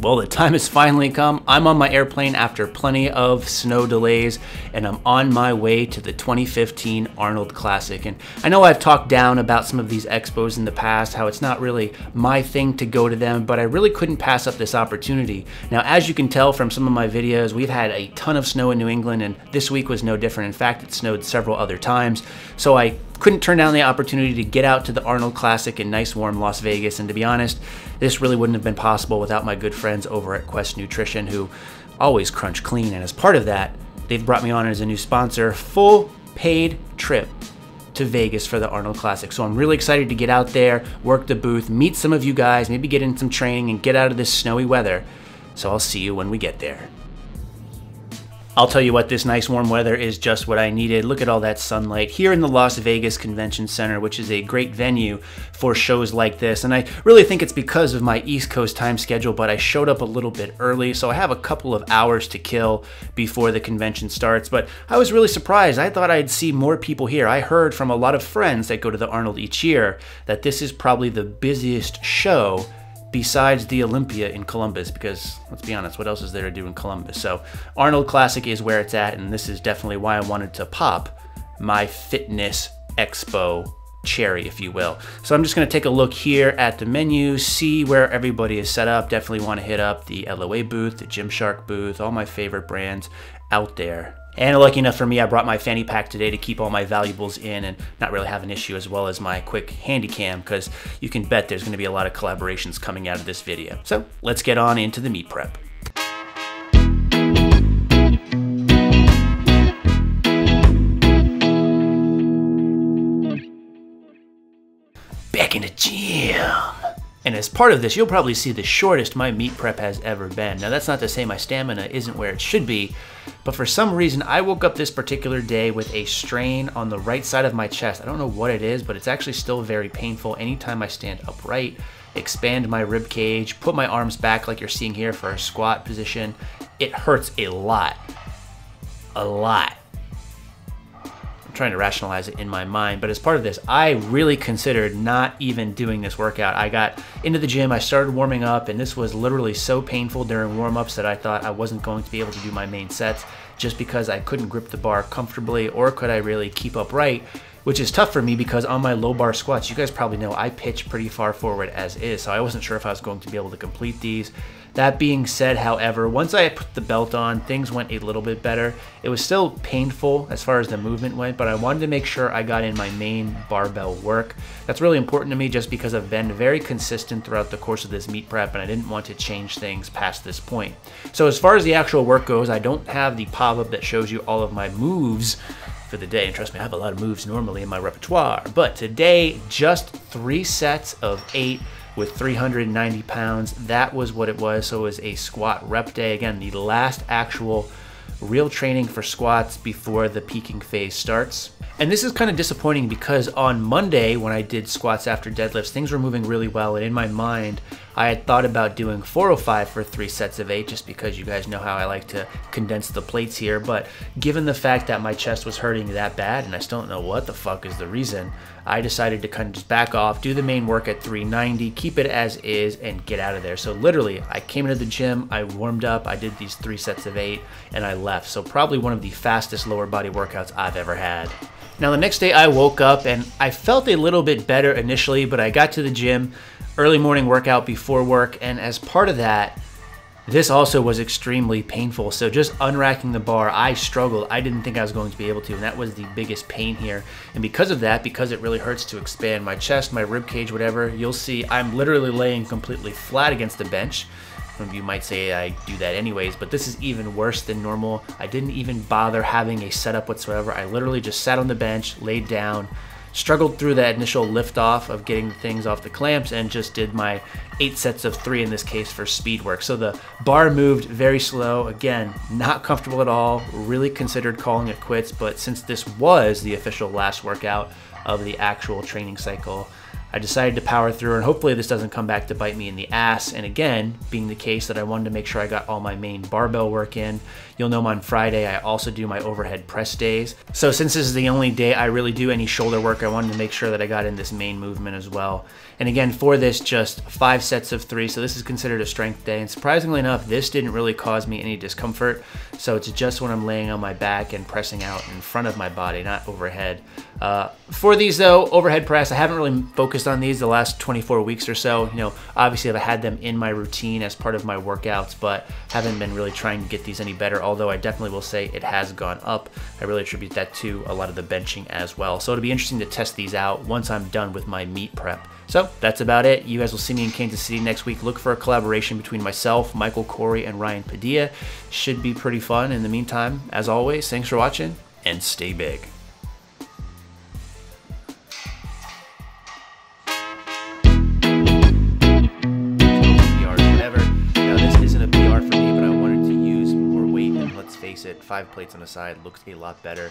Well, the time has finally come. I'm on my airplane after plenty of snow delays, and I'm on my way to the 2015 Arnold Classic. And I know I've talked down about some of these expos in the past, how it's not really my thing to go to them, but I really couldn't pass up this opportunity. Now, as you can tell from some of my videos, we've had a ton of snow in New England, and this week was no different. In fact, it snowed several other times, so I couldn't turn down the opportunity to get out to the Arnold Classic in nice warm Las Vegas. And to be honest, this really wouldn't have been possible without my good friends over at Quest Nutrition, who always crunch clean. And as part of that, they've brought me on as a new sponsor, full paid trip to Vegas for the Arnold Classic. So I'm really excited to get out there, work the booth, meet some of you guys, maybe get in some training and get out of this snowy weather. So I'll see you when we get there. I'll tell you what, this nice warm weather is just what I needed. Look at all that sunlight here in the Las Vegas Convention Center, which is a great venue for shows like this. And I really think it's because of my East Coast time schedule, but I showed up a little bit early, so I have a couple of hours to kill before the convention starts. But I was really surprised. I thought I'd see more people here. I heard from a lot of friends that go to the Arnold each year that this is probably the busiest show besides the Olympia in Columbus, because let's be honest, what else is there to do in Columbus? So Arnold Classic is where it's at, and this is definitely why I wanted to pop my fitness expo cherry, if you will. So I'm just gonna take a look here at the menu, see where everybody is set up. Definitely wanna hit up the LOA booth, the Gymshark booth, all my favorite brands out there. And lucky enough for me, I brought my fanny pack today to keep all my valuables in and not really have an issue, as well as my quick handy cam, because you can bet there's going to be a lot of collaborations coming out of this video. So let's get on into the meet prep. Back in the gym. And as part of this, you'll probably see the shortest my meet prep has ever been. Now, that's not to say my stamina isn't where it should be, but for some reason, I woke up this particular day with a strain on the right side of my chest. I don't know what it is, but it's actually still very painful anytime I stand upright, expand my rib cage, put my arms back like you're seeing here for a squat position. It hurts a lot. A lot. I'm trying to rationalize it in my mind, but as part of this, I really considered not even doing this workout. I got into the gym, I started warming up, and this was literally so painful during warm-ups that I thought I wasn't going to be able to do my main sets just because I couldn't grip the bar comfortably, or could I really keep upright, which is tough for me because on my low bar squats, you guys probably know I pitch pretty far forward as is, so I wasn't sure if I was going to be able to complete these. That being said, however, once I put the belt on, things went a little bit better. It was still painful as far as the movement went, but I wanted to make sure I got in my main barbell work. That's really important to me just because I've been very consistent throughout the course of this meet prep, and I didn't want to change things past this point. So as far as the actual work goes, I don't have the pop-up that shows you all of my moves for the day, and trust me, I have a lot of moves normally in my repertoire, but today, just 3 sets of 8 with 390 pounds. That was what it was. So it was a squat rep day. Again, the last actual real training for squats before the peaking phase starts. And this is kind of disappointing because on Monday, when I did squats after deadlifts, things were moving really well. And in my mind, I had thought about doing 405 for 3 sets of 8, just because you guys know how I like to condense the plates here. But given the fact that my chest was hurting that bad, and I still don't know what the fuck is the reason, I decided to kind of just back off, do the main work at 390, keep it as is, and get out of there. So literally, I came into the gym, I warmed up, I did these 3 sets of 8, and I left. So probably one of the fastest lower body workouts I've ever had. Now, the next day I woke up and I felt a little bit better initially, but I got to the gym, early morning workout before work, and as part of that, this also was extremely painful. So just unracking the bar, I struggled. I didn't think I was going to be able to, and that was the biggest pain here. And because of that, because it really hurts to expand my chest, my rib cage, whatever, you'll see I'm literally laying completely flat against the bench. Some of you might say I do that anyways, but this is even worse than normal. I didn't even bother having a setup whatsoever. I literally just sat on the bench, laid down, struggled through that initial lift off of getting the things off the clamps, and just did my 8 sets of 3 in this case for speed work. So the bar moved very slow. Again, not comfortable at all. Really considered calling it quits, but since this was the official last workout of the actual training cycle, I decided to power through, and hopefully this doesn't come back to bite me in the ass. And again, being the case that I wanted to make sure I got all my main barbell work in. You'll know on Friday I also do my overhead press days. So since this is the only day I really do any shoulder work, I wanted to make sure that I got in this main movement as well. And again, for this, just 5 sets of 3, so this is considered a strength day. And surprisingly enough, this didn't really cause me any discomfort. So it's just when I'm laying on my back and pressing out in front of my body, not overhead. For these though, overhead press, I haven't really focused on these the last 24 weeks or so. You know, obviously I've had them in my routine as part of my workouts, but haven't been really trying to get these any better, although I definitely will say it has gone up. I really attribute that to a lot of the benching as well. So it'll be interesting to test these out once I'm done with my meet prep. So that's about it. You guys will see me in Kansas City next week. Look for a collaboration between myself, Michael Corey, and Ryan Padilla. Should be pretty fun. In the meantime, as always, thanks for watching and stay big. Face it, 5 plates on the side looks a lot better.